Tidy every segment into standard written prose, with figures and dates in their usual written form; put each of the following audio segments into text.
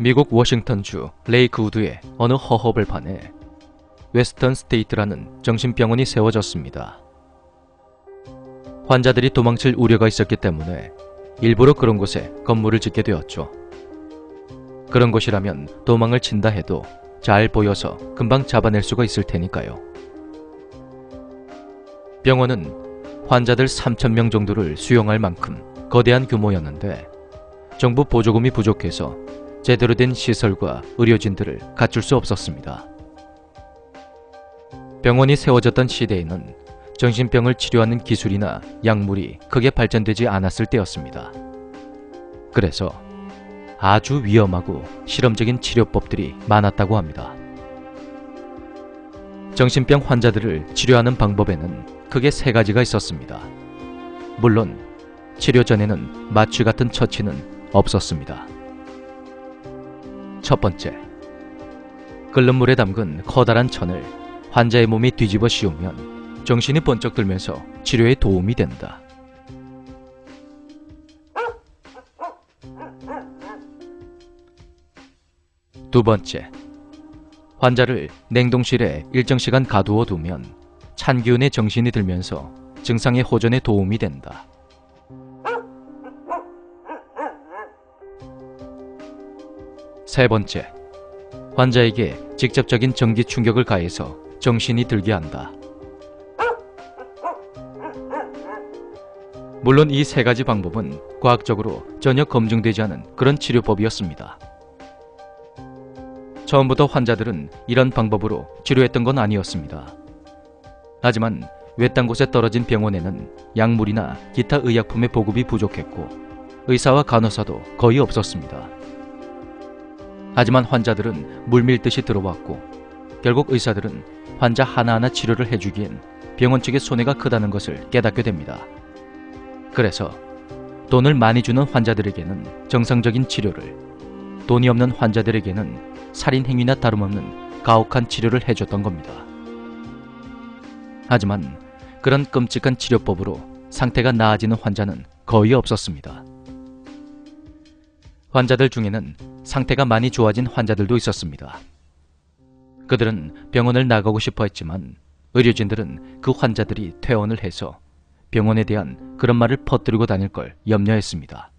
미국 워싱턴주 레이크우드의 어느 허허벌판에 웨스턴 스테이트라는 정신병원이 세워졌습니다. 환자들이 도망칠 우려가 있었기 때문에 일부러 그런 곳에 건물을 짓게 되었죠. 그런 곳이라면 도망을 친다 해도 잘 보여서 금방 잡아낼 수가 있을 테니까요. 병원은 환자들 3,000명 정도를 수용할 만큼 거대한 규모였는데 정부 보조금이 부족해서 제대로 된 시설과 의료진들을 갖출 수 없었습니다. 병원이 세워졌던 시대에는 정신병을 치료하는 기술이나 약물이 크게 발전되지 않았을 때였습니다. 그래서 아주 위험하고 실험적인 치료법들이 많았다고 합니다. 정신병 환자들을 치료하는 방법에는 크게 3가지가 있었습니다. 물론 치료 전에는 마취 같은 처치는 없었습니다. 첫 번째, 끓는 물에 담근 커다란 천을 환자의 몸에 뒤집어 씌우면 정신이 번쩍 들면서 치료에 도움이 된다. 두 번째, 환자를 냉동실에 일정 시간 가두어 두면 찬 기운에 정신이 들면서 증상의 호전에 도움이 된다. 세 번째, 환자에게 직접적인 전기 충격을 가해서 정신이 들게 한다. 물론 이 3가지 방법은 과학적으로 전혀 검증되지 않은 그런 치료법이었습니다. 처음부터 환자들은 이런 방법으로 치료했던 건 아니었습니다. 하지만 외딴 곳에 떨어진 병원에는 약물이나 기타 의약품의 보급이 부족했고 의사와 간호사도 거의 없었습니다. 하지만 환자들은 물밀듯이 들어왔고 결국 의사들은 환자 하나하나 치료를 해주기엔 병원 측의 손해가 크다는 것을 깨닫게 됩니다. 그래서 돈을 많이 주는 환자들에게는 정상적인 치료를, 돈이 없는 환자들에게는 살인행위나 다름없는 가혹한 치료를 해줬던 겁니다. 하지만 그런 끔찍한 치료법으로 상태가 나아지는 환자는 거의 없었습니다. 환자들 중에는 상태가 많이 좋아진 환자들도 있었습니다. 그들은 병원을 나가고 싶어 했지만 의료진들은 그 환자들이 퇴원을 해서 병원에 대한 그런 말을 퍼뜨리고 다닐 걸 염려했습니다.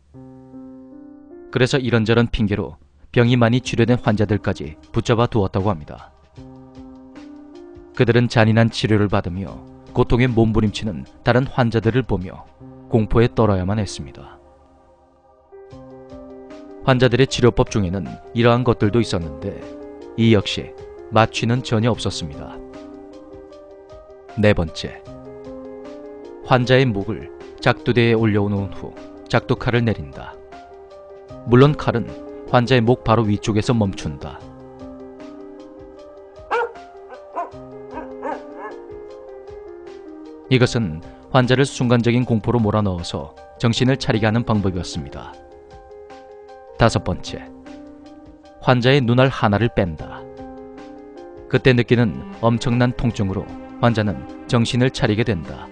그래서 이런저런 핑계로 병이 많이 치료된 환자들까지 붙잡아 두었다고 합니다. 그들은 잔인한 치료를 받으며 고통에 몸부림치는 다른 환자들을 보며 공포에 떨어야만 했습니다. 환자들의 치료법 중에는 이러한 것들도 있었는데 이 역시 마취는 전혀 없었습니다. 네 번째, 환자의 목을 작두대에 올려놓은 후 작두칼을 내린다. 물론 칼은 환자의 목 바로 위쪽에서 멈춘다. 이것은 환자를 순간적인 공포로 몰아넣어서 정신을 차리게 하는 방법이었습니다. 다섯 번째, 환자의 눈알 하나를 뺀다. 그때 느끼는 엄청난 통증으로 환자는 정신을 차리게 된다.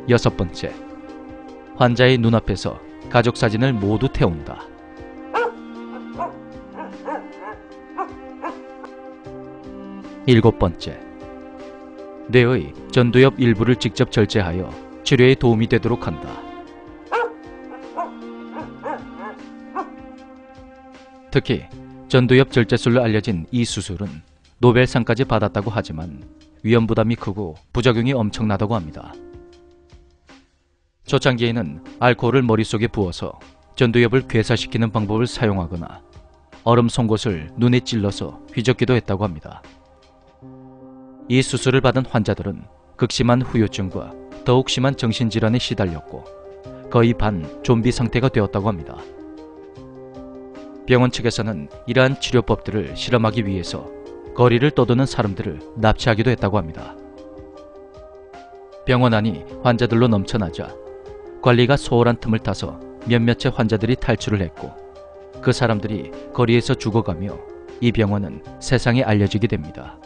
여섯 번째, 환자의 눈앞에서 가족 사진을 모두 태운다. 일곱 번째, 뇌의 전두엽 일부를 직접 절제하여 치료에 도움이 되도록 한다. 특히 전두엽 절제술로 알려진 이 수술은 노벨상까지 받았다고 하지만 위험 부담이 크고 부작용이 엄청나다고 합니다. 초창기에는 알코올을 머릿속에 부어서 전두엽을 괴사시키는 방법을 사용하거나 얼음 송곳을 눈에 찔러서 휘젓기도 했다고 합니다. 이 수술을 받은 환자들은 극심한 후유증과 더욱 심한 정신질환에 시달렸고 거의 반 좀비 상태가 되었다고 합니다. 병원 측에서는 이러한 치료법들을 실험하기 위해서 거리를 떠도는 사람들을 납치하기도 했다고 합니다. 병원 안이 환자들로 넘쳐나자 관리가 소홀한 틈을 타서 몇몇의 환자들이 탈출을 했고 그 사람들이 거리에서 죽어가며 이 병원은 세상에 알려지게 됩니다.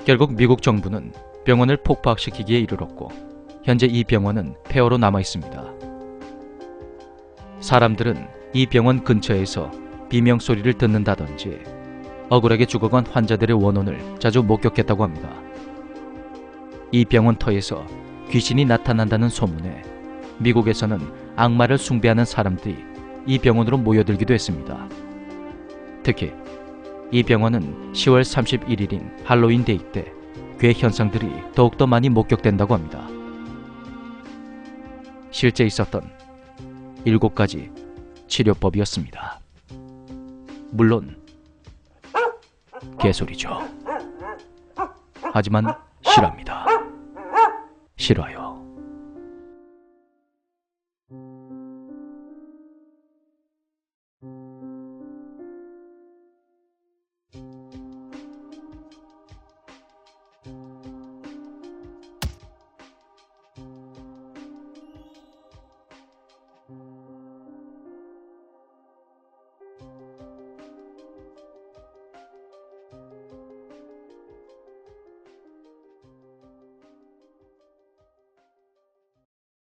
결국 미국 정부는 병원을 폭파시키기에 이르렀고 현재 이 병원은 폐허로 남아 있습니다. 사람들은 이 병원 근처에서 비명소리를 듣는다든지 억울하게 죽어간 환자들의 원혼을 자주 목격했다고 합니다. 이 병원 터에서 귀신이 나타난다는 소문에 미국에서는 악마를 숭배하는 사람들이 이 병원으로 모여들기도 했습니다. 특히 이 병원은 10월 31일인 할로윈 데이 때 괴 현상들이 더욱더 많이 목격된다고 합니다. 실제 있었던 7가지 치료법이었습니다. 물론 개소리죠. 하지만 싫어합니다. 싫어요.